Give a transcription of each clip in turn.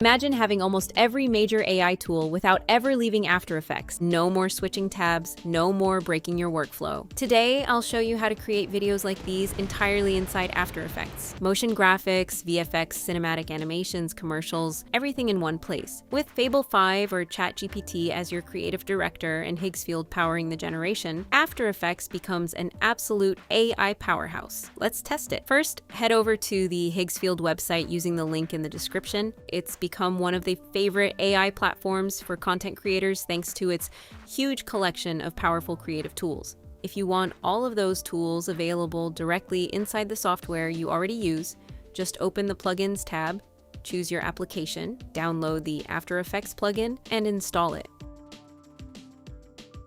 Imagine having almost every major AI tool without ever leaving After Effects. No more switching tabs, no more breaking your workflow. Today, I'll show you how to create videos like these entirely inside After Effects. Motion graphics, VFX, cinematic animations, commercials, everything in one place. With Fable 5 or ChatGPT as your creative director and Higgsfield powering the generation, After Effects becomes an absolute AI powerhouse. Let's test it. First, head over to the Higgsfield website using the link in the description. It's become one of the favorite AI platforms for content creators thanks to its huge collection of powerful creative tools. If you want all of those tools available directly inside the software you already use, just open the Plugins tab, choose your application, download the After Effects plugin, and install it.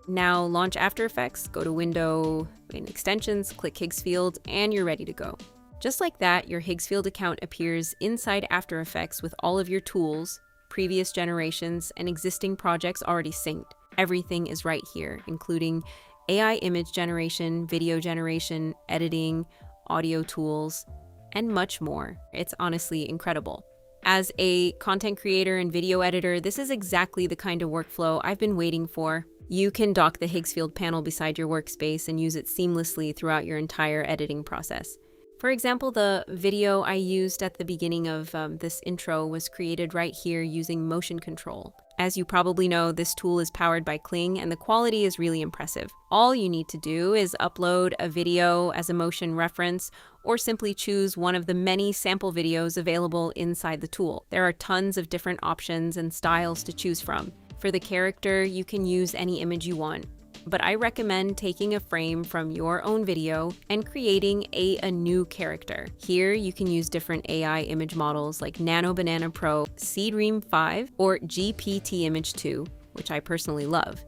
Now launch After Effects, go to Window, in Extensions, click Higgsfield, and you're ready to go. Just like that, your Higgsfield account appears inside After Effects with all of your tools, previous generations, and existing projects already synced. Everything is right here, including AI image generation, video generation, editing, audio tools, and much more. It's honestly incredible. As a content creator and video editor, this is exactly the kind of workflow I've been waiting for. You can dock the Higgsfield panel beside your workspace and use it seamlessly throughout your entire editing process. For example, the video I used at the beginning of this intro was created right here using motion control. As you probably know, this tool is powered by Kling and the quality is really impressive. All you need to do is upload a video as a motion reference or simply choose one of the many sample videos available inside the tool. There are tons of different options and styles to choose from. For the character, you can use any image you want. But I recommend taking a frame from your own video and creating a new character. Here, you can use different AI image models like Nano Banana Pro, Seedance 5, or GPT Image 2, which I personally love,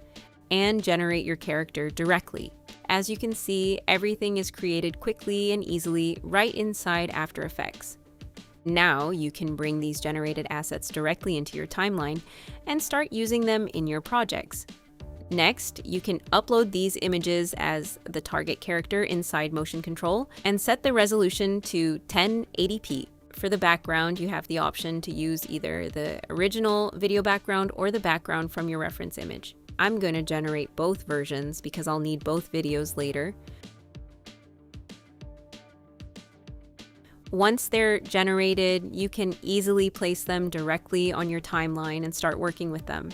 and generate your character directly. As you can see, everything is created quickly and easily right inside After Effects. Now you can bring these generated assets directly into your timeline and start using them in your projects. Next, you can upload these images as the target character inside Motion Control and set the resolution to 1080p. For the background, you have the option to use either the original video background or the background from your reference image. I'm going to generate both versions because I'll need both videos later. Once they're generated, you can easily place them directly on your timeline and start working with them.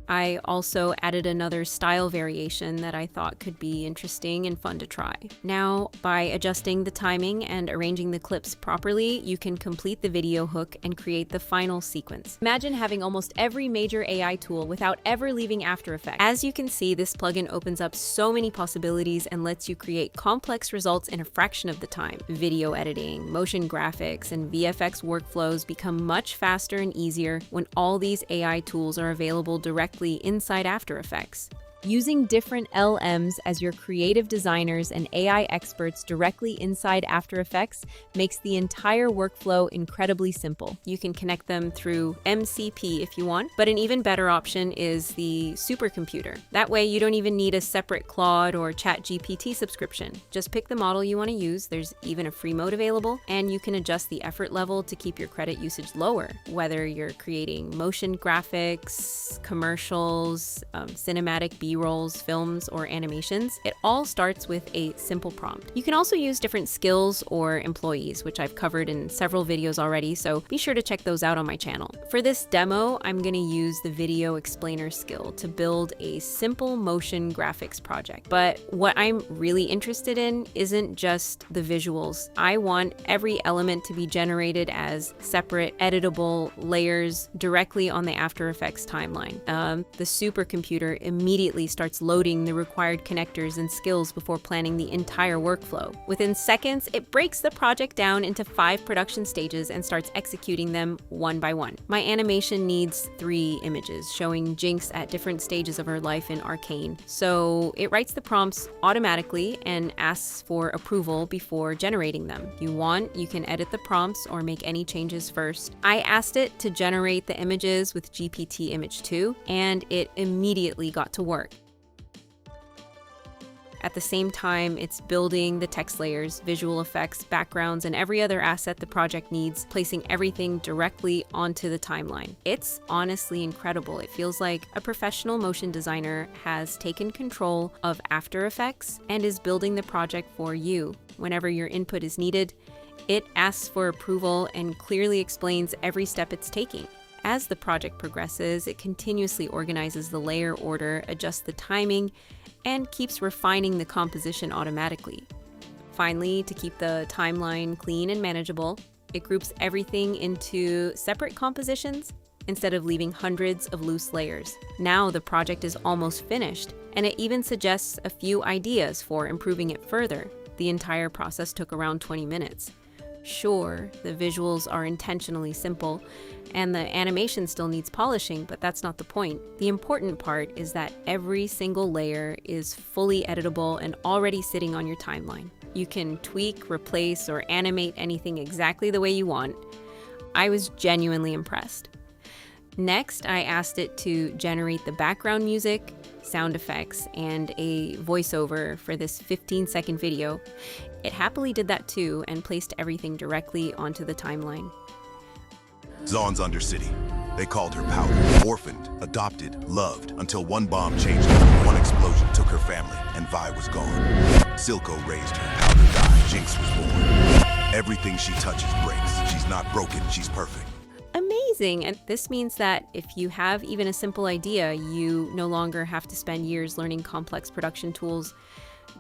I also added another style variation that I thought could be interesting and fun to try. Now, by adjusting the timing and arranging the clips properly, you can complete the video hook and create the final sequence. Imagine having almost every major AI tool without ever leaving After Effects. As you can see, this plugin opens up so many possibilities and lets you create complex results in a fraction of the time. Video editing, motion graphics, and VFX workflows become much faster and easier when all these AI tools are available directly inside After Effects. Using different LMs as your creative designers and AI experts directly inside After Effects makes the entire workflow incredibly simple. You can connect them through MCP if you want, but an even better option is the supercomputer. That way you don't even need a separate Claude or ChatGPT subscription. Just pick the model you want to use, there's even a free mode available, and you can adjust the effort level to keep your credit usage lower. Whether you're creating motion graphics, commercials, cinematic B-rolls, films, or animations, it all starts with a simple prompt. You can also use different skills or employees, which I've covered in several videos already, so be sure to check those out on my channel. For this demo, I'm going to use the video explainer skill to build a simple motion graphics project. But what I'm really interested in isn't just the visuals. I want every element to be generated as separate, editable layers directly on the After Effects timeline. The supercomputer immediately starts loading the required connectors and skills before planning the entire workflow. Within seconds, it breaks the project down into 5 production stages and starts executing them one by one. My animation needs 3 images showing Jinx at different stages of her life in Arcane. So it writes the prompts automatically and asks for approval before generating them. If you want, you can edit the prompts or make any changes first. I asked it to generate the images with GPT Image 2, and it immediately got to work. At the same time, it's building the text layers, visual effects, backgrounds, and every other asset the project needs, placing everything directly onto the timeline. It's honestly incredible. It feels like a professional motion designer has taken control of After Effects and is building the project for you. Whenever your input is needed, it asks for approval and clearly explains every step it's taking. As the project progresses, it continuously organizes the layer order, adjusts the timing, and keeps refining the composition automatically. Finally, to keep the timeline clean and manageable, it groups everything into separate compositions instead of leaving hundreds of loose layers. Now the project is almost finished, and it even suggests a few ideas for improving it further. The entire process took around 20 minutes. Sure, the visuals are intentionally simple, and the animation still needs polishing, but that's not the point. The important part is that every single layer is fully editable and already sitting on your timeline. You can tweak, replace, or animate anything exactly the way you want. I was genuinely impressed. Next, I asked it to generate the background music, sound effects, and a voiceover for this 15-second video. It happily did that too and placed everything directly onto the timeline. Zaun's Undercity. They called her Powder. Orphaned, adopted, loved, until one bomb changed her. One explosion took her family, and Vi was gone. Silco raised her. Powder died. Jinx was born. Everything she touches breaks. She's not broken, she's perfect. Amazing! And this means that if you have even a simple idea, you no longer have to spend years learning complex production tools.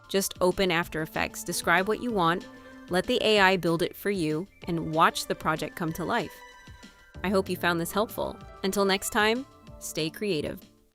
Just open After Effects, describe what you want, let the AI build it for you, and watch the project come to life. I hope you found this helpful. Until next time, stay creative.